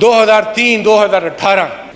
2003, 2018,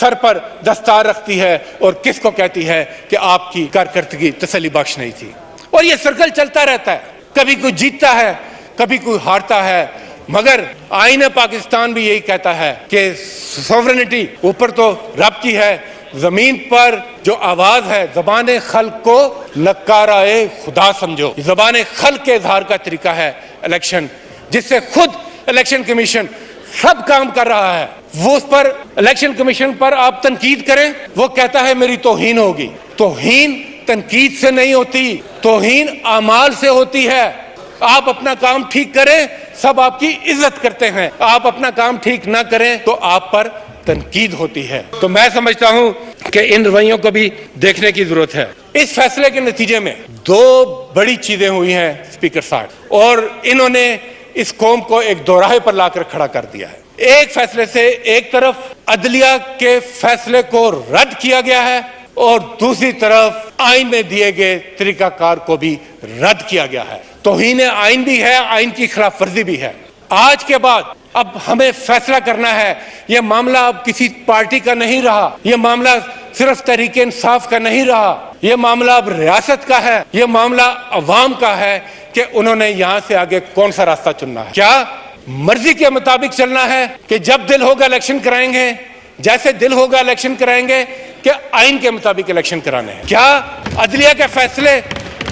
سر پر دستار رکھتی ہے اور کس کو کہتی ہے کہ آپ کی کارکردگی تسلی بخش نہیں تھی. اور یہ سرکل چلتا رہتا ہے, کبھی کوئی جیتتا ہے کبھی کوئی ہارتا ہے, مگر آئین پاکستان بھی یہی کہتا ہے کہ سوورنٹی اوپر تو رب کی ہے, زمین پر جو آواز ہے زبان خلق کو لکارائے خدا سمجھو. زبان خلق کے اظہار کا طریقہ ہے الیکشن, جس سے خود الیکشن کمیشن سب کام کر رہا ہے. وہ اس پر الیکشن کمیشن پر آپ تنقید کریں, وہ کہتا ہے میری توہین ہوگی. توہین تنقید سے نہیں ہوتی, توہین اعمال سے ہوتی ہے. آپ اپنا کام ٹھیک کریں سب آپ کی عزت کرتے ہیں, آپ اپنا کام ٹھیک نہ کریں تو آپ پر تنقید ہوتی ہے. تو میں سمجھتا ہوں کہ ان رویوں کو بھی دیکھنے کی ضرورت ہے. اس فیصلے کے نتیجے میں دو بڑی چیزیں ہوئی ہیں اسپیکر صاحب, اور انہوں نے اس قوم کو ایک دوراہے پر لا کر کھڑا کر دیا ہے. ایک فیصلے سے ایک طرف عدلیہ کے فیصلے کو رد کیا گیا ہے اور دوسری طرف آئین میں دیے گئے طریقہ کار کو بھی رد کیا گیا ہے. توہین آئین بھی ہے, آئین کی خلاف ورزی بھی ہے. آج کے بعد اب ہمیں فیصلہ کرنا ہے. یہ معاملہ اب کسی پارٹی کا نہیں رہا, یہ معاملہ صرف تحریک انصاف کا نہیں رہا, یہ معاملہ اب ریاست کا ہے, یہ معاملہ عوام کا ہے کہ انہوں نے یہاں سے آگے کون سا راستہ چننا ہے. کیا مرضی کے مطابق چلنا ہے کہ جب دل ہوگا الیکشن کرائیں گے, جیسے دل ہوگا الیکشن کرائیں گے, کہ آئین کے مطابق الیکشن کرانے ہیں. کیا عدلیہ کے فیصلے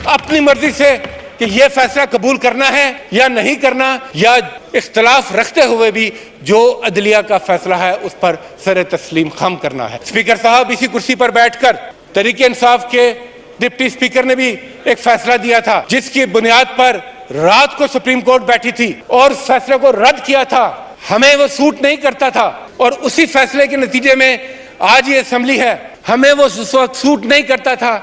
اپنی مرضی سے کہ یہ فیصلہ قبول کرنا ہے یا نہیں کرنا, یا اختلاف رکھتے ہوئے بھی جو عدلیہ کا فیصلہ ہے اس پر سر تسلیم خم کرنا ہے. اسپیکر صاحب اسی کرسی پر بیٹھ کر تحریک انصاف کے ڈپٹی اسپیکر نے بھی ایک فیصلہ دیا تھا جس کی بنیاد پر رات کو سپریم کورٹ بیٹھی تھی اور اس فیصلے کو رد کیا تھا. ہمیں وہ سوٹ نہیں کرتا تھا اور اسی فیصلے کے نتیجے میں آج یہ اسمبلی ہے. ہمیں وہ اس وقت سوٹ نہیں کرتا تھا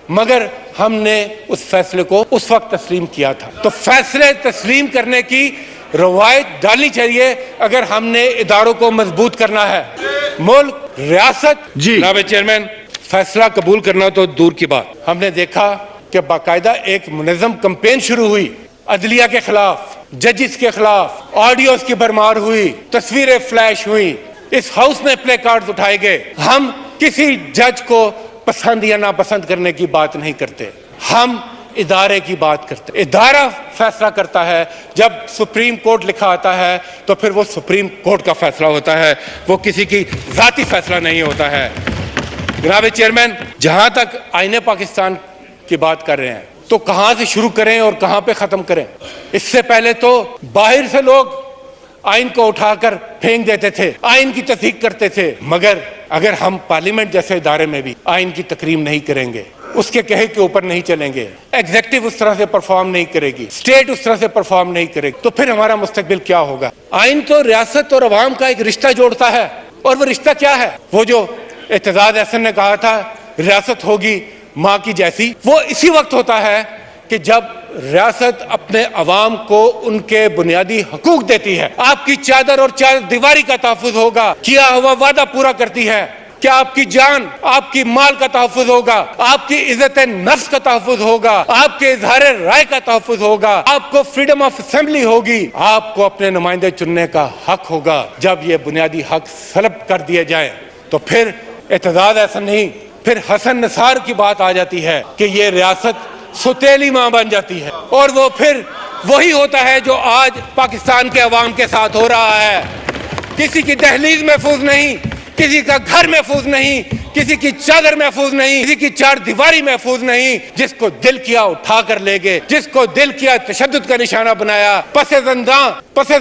مگر ہم نے اس فیصلے کو اس وقت تسلیم کیا تھا. تو فیصلے تسلیم کرنے کی روایت ڈالنی چاہیے اگر ہم نے اداروں کو مضبوط کرنا ہے. ملک, ریاست, جناب چیئرمین, فیصلہ قبول کرنا تو دور کی بات. ہم نے دیکھا کہ باقاعدہ ایک منظم کمپین شروع ہوئی عدلیہ کے خلاف, ججز کے خلاف, آڈیوز کی بھرمار ہوئی, تصویریں فلیش ہوئی, اس ہاؤس میں پلے کارڈز اٹھائے گئے. ہم کسی جج کو پسند یا ناپسند کرنے کی بات نہیں کرتے, ہم ادارے کی بات کرتے. ادارہ فیصلہ کرتا ہے, جب سپریم کورٹ لکھا آتا ہے تو پھر وہ سپریم کورٹ کا فیصلہ ہوتا ہے, وہ کسی کی ذاتی فیصلہ نہیں ہوتا ہے. جناب چیئرمین, جہاں تک آئین پاکستان کی بات کر رہے ہیں تو کہاں سے شروع کریں اور کہاں پہ ختم کریں؟ اس سے پہلے تو باہر سے لوگ آئین کو اٹھا کر پھینک دیتے تھے, آئین کی تصدیق کرتے تھے, مگر اگر ہم پارلیمنٹ جیسے ادارے میں بھی آئین کی تکریم نہیں کریں گے, اس کے کہے کے اوپر نہیں چلیں گے, ایگزیکٹو اس طرح سے پرفارم نہیں کرے گی, اسٹیٹ اس طرح سے پرفارم نہیں کرے گی, تو پھر ہمارا مستقبل کیا ہوگا؟ آئین تو ریاست اور عوام کا ایک رشتہ جوڑتا ہے, اور وہ رشتہ کیا ہے؟ وہ جو اعتزاز احسن نے کہا تھا ریاست ہوگی ماں کی جیسی, وہ اسی وقت ہوتا ہے کہ جب ریاست اپنے عوام کو ان کے بنیادی حقوق دیتی ہے. آپ کی چادر اور چار دیواری کا تحفظ ہوگا, کیا ہوا وعدہ پورا کرتی ہے, کیا آپ کی جان, آپ کی مال کا تحفظ ہوگا, آپ کی عزت نفس کا تحفظ ہوگا, آپ کے اظہار رائے کا تحفظ ہوگا, آپ کو فریڈم آف اسمبلی ہوگی, آپ کو اپنے نمائندے چننے کا حق ہوگا. جب یہ بنیادی حق سلب کر دیے جائیں تو پھر اعتزاز احسن نہیں, پھر حسن نثار کی بات آ جاتی ہے کہ یہ ریاست ستیلی ماں بن جاتی ہے, اور وہ پھر وہی ہوتا ہے جو آج پاکستان کے عوام کے ساتھ ہو رہا ہے. کسی کی دہلیز محفوظ نہیں, کسی کا گھر محفوظ نہیں, کسی کی چادر محفوظ نہیں, کسی کی چار دیواری محفوظ نہیں. جس کو دل کیا اٹھا کر لے گئے, جس کو دل کیا تشدد کا نشانہ بنایا, پس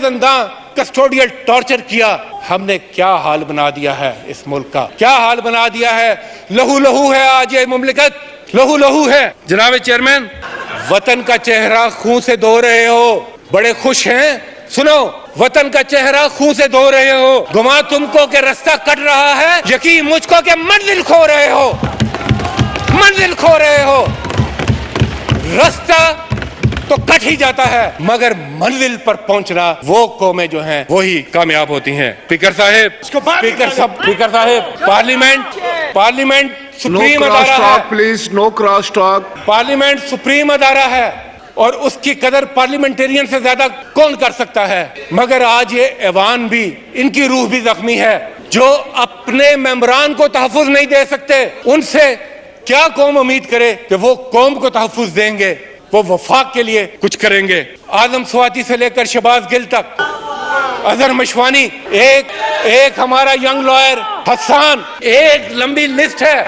زنداں کسٹوڈیل ٹارچر کیا. ہم نے کیا حال بنا دیا ہے اس ملک کا, کیا حال بنا دیا ہے. لہو لہو ہے آج یہ مملکت, لہو لہو ہے. جناب چیئرمین, وطن کا چہرہ خون سے دھو رہے ہو, بڑے خوش ہیں, سنو, وطن کا چہرہ خون سے دھو رہے ہو, گما تم کو کہ رستہ کٹ رہا ہے, یقین مجھ کو کہ منزل کھو رہے ہو, منزل کھو رہے ہو. رستہ تو کٹ ہی جاتا ہے مگر منزل پر پہنچنا وہ قومیں جو ہیں وہی کامیاب ہوتی ہیں. اسپیکر صاحب, پارلیمنٹ سپریم ادارہ ہے, please no cross talk. Parliament supreme ادارہ ہے اور اس کی قدر پارلیمنٹرین سے زیادہ کون کر سکتا ہے. مگر آج یہ ایوان بھی, ان کی روح بھی زخمی ہے. جو اپنے ممبران کو تحفظ نہیں دے سکتے، ان سے کیا قوم امید کرے کہ وہ قوم کو تحفظ دیں گے، وہ وفاق کے لیے کچھ کریں گے؟ اعظم سواتی سے لے کر شہباز گل تک، اظہر مشوانی، ایک ہمارا ینگ لائر حسان، ایک لمبی لسٹ ہے.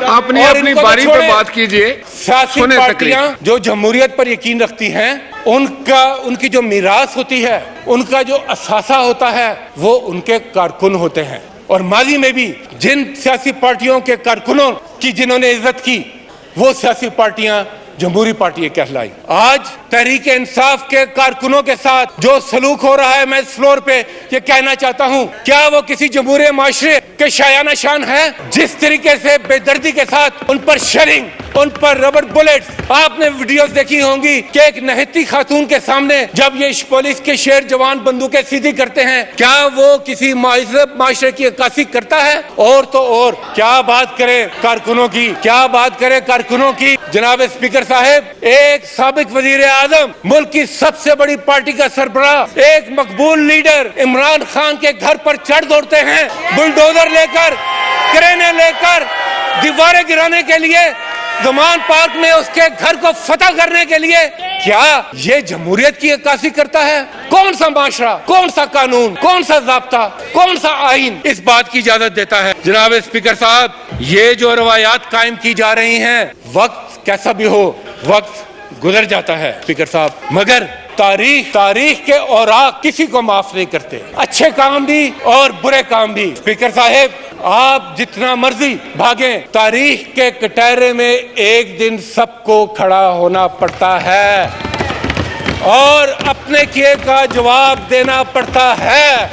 آپ نے اپنی باری پہ بات کیجئے. سیاسی پارٹیاں جو جمہوریت پر یقین رکھتی ہیں، ان کی جو میراث ہوتی ہے، ان کا جو اثاثہ ہوتا ہے، وہ ان کے کارکن ہوتے ہیں. اور ماضی میں بھی جن سیاسی پارٹیوں کے کارکنوں کی جنہوں نے عزت کی، وہ سیاسی پارٹیاں جمہوری پارٹی کہلائی. آج تحریک انصاف کے کارکنوں کے ساتھ جو سلوک ہو رہا ہے، میں اس فلور پہ یہ کہنا چاہتا ہوں، کیا وہ کسی جمہوری معاشرے کے شایانہ شان ہے؟ جس طریقے سے بے دردی کے ساتھ ان پر شیلنگ، ان پر ربڑ بلیٹس، آپ نے ویڈیوز دیکھی ہوں گی کہ ایک نہتی خاتون کے سامنے جب یہ پولیس کے شیر جوان بندوقیں سیدھی کرتے ہیں، کیا وہ کسی مہذب معاشرے کی عکاسی کرتا ہے؟ اور تو اور کیا بات کرے کارکنوں کی، کیا بات کرے کارکنوں کی. جناب اسپیکر صاحب، ایک سابق وزیر اعظم، ملک کی سب سے بڑی پارٹی کا سربراہ، ایک مقبول لیڈر عمران خان کے گھر پر چڑھ دوڑتے ہیں، بلڈوزر لے کر، کرینے لے کر، دیواریں گرانے کے لیے، زمان پارک میں اس کے گھر کو فتح کرنے کے لیے. کیا یہ جمہوریت کی عکاسی کرتا ہے؟ کون سا معاشرہ، کون سا قانون، کون سا ضابطہ، کون سا آئین اس بات کی اجازت دیتا ہے؟ جناب اسپیکر صاحب، یہ جو روایات قائم کی جا رہی ہیں، وقت کیسا بھی ہو، وقت گزر جاتا ہے اسپیکر صاحب، مگر تاریخ کے اوراق کسی کو معاف نہیں کرتے، اچھے کام بھی اور برے کام بھی. اسپیکر صاحب، آپ جتنا مرضی بھاگیں، تاریخ کے کٹہرے میں ایک دن سب کو کھڑا ہونا پڑتا ہے اور اپنے کیے کا جواب دینا پڑتا ہے.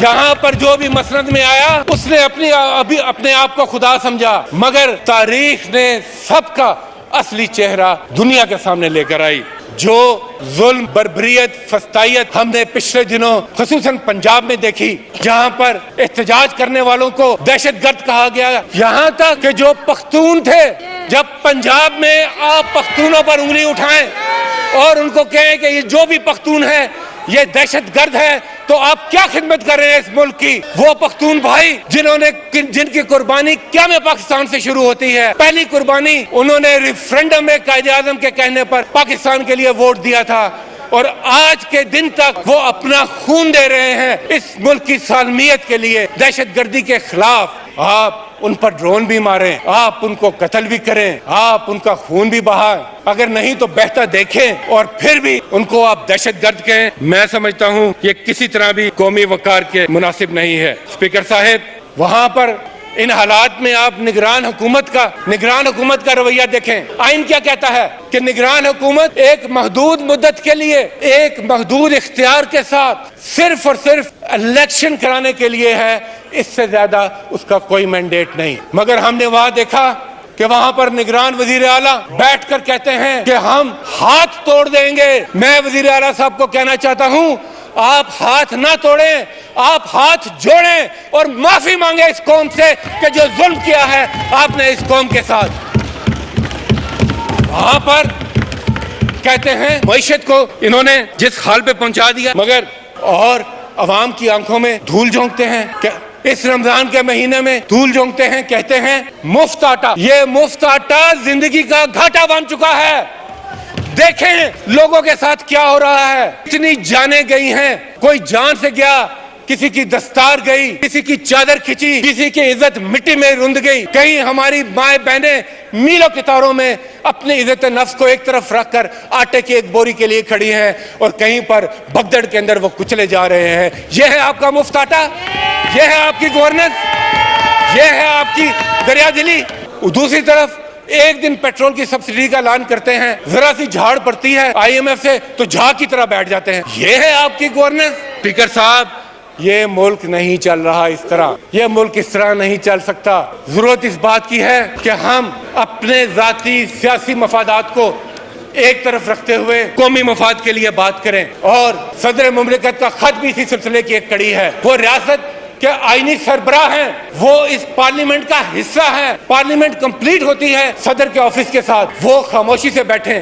یہاں پر جو بھی مسند میں آیا، اس نے اپنے آپ کو خدا سمجھا، مگر تاریخ نے سب کا اصلی چہرہ دنیا کے سامنے لے کر آئی. جو ظلم، بربریت، فسطائیت ہم نے پچھلے دنوں خصوصاً پنجاب میں دیکھی، جہاں پر احتجاج کرنے والوں کو دہشت گرد کہا گیا، یہاں تک کہ جو پختون تھے، جب پنجاب میں آپ پختونوں پر انگلی اٹھائیں اور ان کو کہیں کہ یہ جو بھی پختون ہے یہ دہشت گرد ہے، تو آپ کیا خدمت کر رہے ہیں اس ملک کی؟ وہ پختون بھائی جن کی قربانی قیام پاکستان سے شروع ہوتی ہے. پہلی قربانی انہوں نے ریفرنڈم میں قائد اعظم کے کہنے پر پاکستان کے لیے ووٹ دیا تھا، اور آج کے دن تک وہ اپنا خون دے رہے ہیں اس ملک کی سالمیت کے لیے، دہشت گردی کے خلاف. آپ ان پر ڈرون بھی ماریں، آپ ان کو قتل بھی کریں، آپ ان کا خون بھی بہائیں، اگر نہیں تو بہتا دیکھیں، اور پھر بھی ان کو آپ دہشت گرد کہیں. میں سمجھتا ہوں یہ کسی طرح بھی قومی وقار کے مناسب نہیں ہے. اسپیکر صاحب، وہاں پر ان حالات میں آپ نگران حکومت کا رویہ دیکھیں. آئین کیا کہتا ہے کہ نگران حکومت ایک محدود مدت کے لیے، ایک محدود اختیار کے ساتھ صرف اور صرف الیکشن کرانے کے لیے ہے، اس سے زیادہ اس کا کوئی مینڈیٹ نہیں. مگر ہم نے وہاں دیکھا کہ وہاں پر نگران وزیر اعلیٰ بیٹھ کر کہتے ہیں کہ ہم ہاتھ توڑ دیں گے. میں وزیر اعلیٰ صاحب کو کہنا چاہتا ہوں، آپ ہاتھ نہ توڑیں، آپ ہاتھ جوڑیں اور معافی مانگیں اس قوم سے کہ جو ظلم کیا ہے آپ نے اس قوم کے ساتھ. وہاں پر کہتے ہیں معیشت کو انہوں نے جس حال پہ پہنچا دیا، مگر اور عوام کی آنکھوں میں دھول جھونکتے ہیں کہ اس رمضان کے مہینے میں دھول جھونکتے ہیں، کہتے ہیں مفت آٹا. یہ مفت آٹا زندگی کا گھاٹا بن چکا ہے. دیکھیں لوگوں کے ساتھ کیا ہو رہا ہے. اتنی جانیں گئی ہیں، کوئی جان سے گیا، کسی کی دستار گئی، کسی کی چادر کھچی، کسی کی عزت مٹی میں رند گئی. کہیں ہماری مائیں بہنیں میلوں قطاروں میں اپنی عزت نفس کو ایک طرف رکھ کر آٹے کی ایک بوری کے لیے کھڑی ہیں، اور کہیں پر بگدڑ کے اندر وہ کچلے جا رہے ہیں. یہ ہے آپ کا مفت آٹا، یہ ہے آپ کی گورننس، یہ ہے آپ کی دریا دلی. دوسری طرف ایک دن پیٹرول کی سبسڈی کا اعلان کرتے ہیں، ذرا سی جھاڑ پڑتی ہے IMF سے تو جھاگ کی طرح بیٹھ جاتے ہیں. یہ ہے آپ کی گورننس. اسپیکر صاحب، یہ ملک نہیں چل رہا اس طرح، یہ ملک اس طرح نہیں چل سکتا. ضرورت اس بات کی ہے کہ ہم اپنے ذاتی سیاسی مفادات کو ایک طرف رکھتے ہوئے قومی مفاد کے لیے بات کریں. اور صدر مملکت کا خط بھی اسی سلسلے کی ایک کڑی ہے. وہ ریاست کہ آئینی سربراہ ہیں، وہ اس پارلیمنٹ کا حصہ ہے. پارلیمنٹ کمپلیٹ ہوتی ہے صدر کے آفس کے ساتھ. وہ خاموشی سے بیٹھیں،